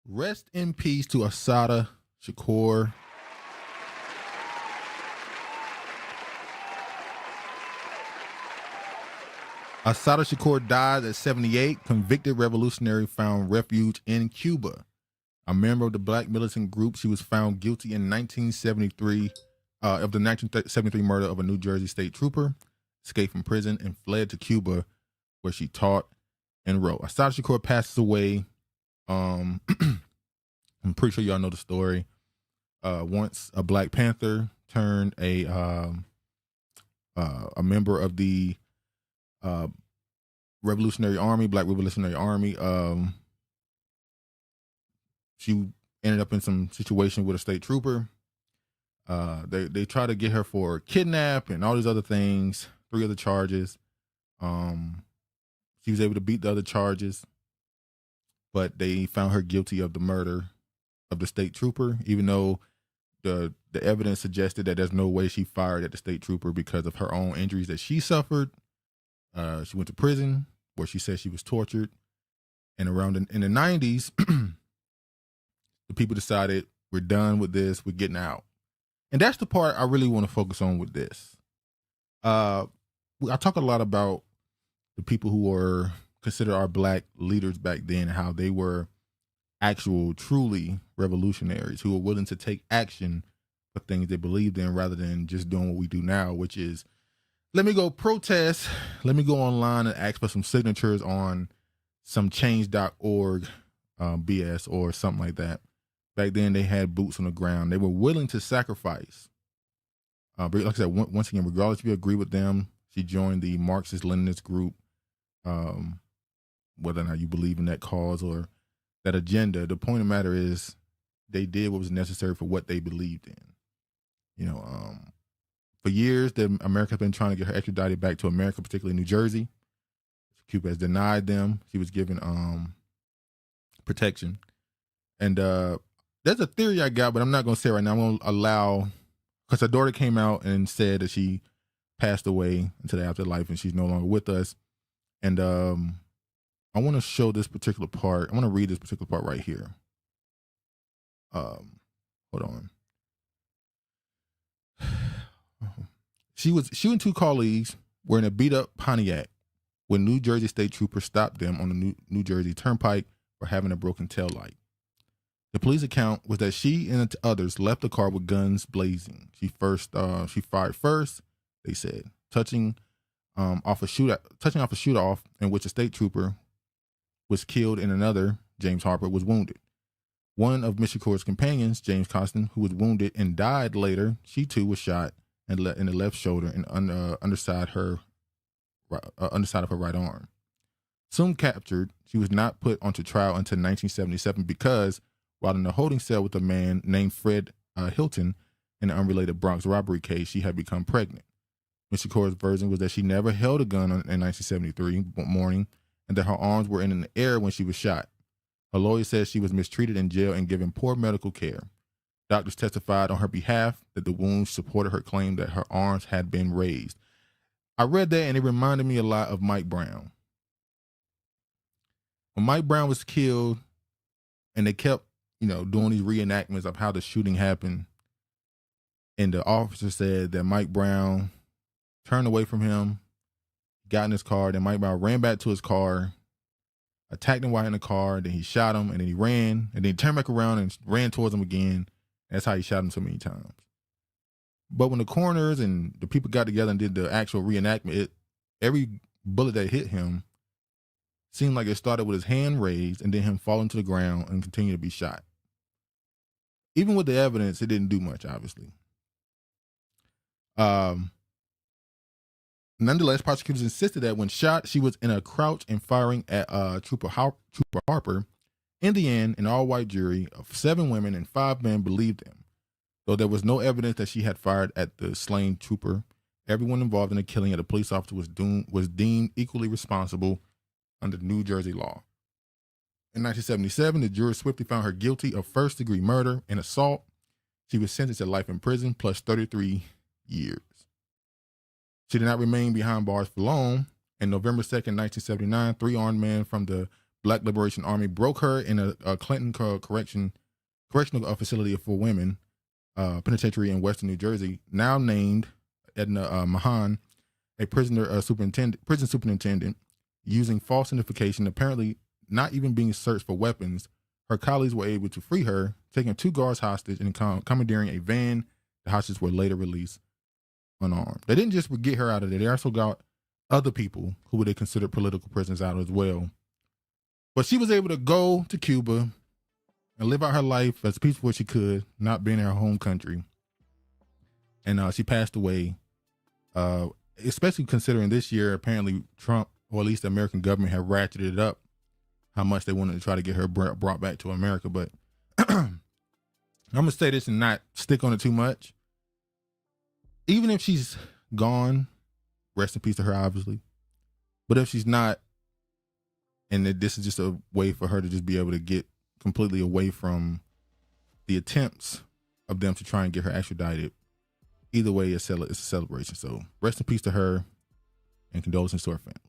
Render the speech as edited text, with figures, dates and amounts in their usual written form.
Rest in peace to Assata Shakur. Assata Shakur died at 78, convicted revolutionary found refuge in Cuba. A member of the black militant group, she was found guilty in 1973 of the 1973 murder of a New Jersey state trooper, escaped from prison, and fled to Cuba, where she taught and wrote. Assata Shakur passes away. I'm pretty sure y'all know the story. Once a Black Panther turned a member of the Revolutionary Army, Black Revolutionary Army. She ended up in some situation with a state trooper. They tried to get her for kidnap and all these other things, 3 other charges. She was able to beat the other charges, but they found her guilty of the murder of the state trooper, even though the evidence suggested that there's no way she fired at the state trooper because of her own injuries that she suffered. She went to prison where she said she was tortured. And around in the 90s, the people decided, we're done with this, we're getting out. And that's the part I really want to focus on with this. I talk a lot about the people who were considered our black leaders back then, and how they were actual, truly revolutionaries who were willing to take action for things they believed in rather than just doing what we do now, which is, let me go protest, let me go online and ask for some signatures on some change.org BS or something like that. Back then, they had boots on the ground. They were willing to sacrifice. But like I said, once again, regardless if you agree with them, she joined the Marxist-Leninist group. Whether or not you believe in that cause or that agenda, the point of the matter is they did what was necessary for what they believed in. You know, for years, America's been trying to get her extradited back to America, particularly New Jersey. Cuba has denied them. She was given protection. And there's a theory I got, but I'm not going to say it right now. I'm going to allow, because her daughter came out and said that she passed away into the afterlife and she's no longer with us. And I want to show this particular part. I want to read this particular part right here. Hold on. She and 2 colleagues were in a beat up Pontiac when New Jersey state troopers stopped them on the New Jersey Turnpike for having a broken taillight. The police account was that she and the others left the car with guns blazing. She fired first, they said, touching off a shoot off in which a state trooper was killed and another, James Harper, was wounded. One of Miss Shakur's companions, James Costin, who was wounded and died later, she too was shot in the left shoulder and underside of her right arm. Soon captured, she was not put onto trial until 1977 because, while in a holding cell with a man named Fred Hilton in an unrelated Bronx robbery case, she had become pregnant. Miss Shakur's version was that she never held a gun in 1973 morning and that her arms were in the air when she was shot. Her lawyer says she was mistreated in jail and given poor medical care. Doctors testified on her behalf that the wounds supported her claim that her arms had been raised. I read that and it reminded me a lot of Mike Brown. When Mike Brown was killed and they kept, doing these reenactments of how the shooting happened, and the officer said that Mike Brown turned away from him, got in his car, then Mike Brown ran back to his car, attacked him while in the car, then he shot him, and then he ran, and then he turned back around and ran towards him again. That's how he shot him so many times. But when the coroners and the people got together and did the actual reenactment, every bullet that hit him seemed like it started with his hand raised and then him falling to the ground and continue to be shot. Even with the evidence, it didn't do much, obviously. Nonetheless, prosecutors insisted that when shot, she was in a crouch and firing at Trooper Harper. In the end, an all-white jury of 7 women and 5 men believed him. Though there was no evidence that she had fired at the slain trooper, everyone involved in the killing of the police officer was deemed equally responsible under New Jersey law. In 1977, the jury swiftly found her guilty of first-degree murder and assault. She was sentenced to life in prison plus 33 years. She did not remain behind bars for long. On November 2nd, 1979, 3 armed men from the Black Liberation Army broke her in a Clinton correctional facility for women penitentiary in Western New Jersey. Now named Edna Mahan a prison superintendent, using false identification, apparently not even being searched for weapons. Her colleagues were able to free her, taking 2 guards hostage and commandeering a van. The hostages were later released unarmed. They didn't just get her out of there. They also got other people who they considered political prisoners out as well. But she was able to go to Cuba and live out her life as peaceful as she could, not being in her home country. And she passed away, especially considering this year, apparently Trump, or at least the American government, have ratcheted it up how much they wanted to try to get her brought back to America. But I'm going to say this and not stick on it too much. Even if she's gone, rest in peace to her, obviously. But if she's not, and this is just a way for her to just be able to get completely away from the attempts of them to try and get her extradited, either way, it's a celebration. So rest in peace to her and condolences to her family.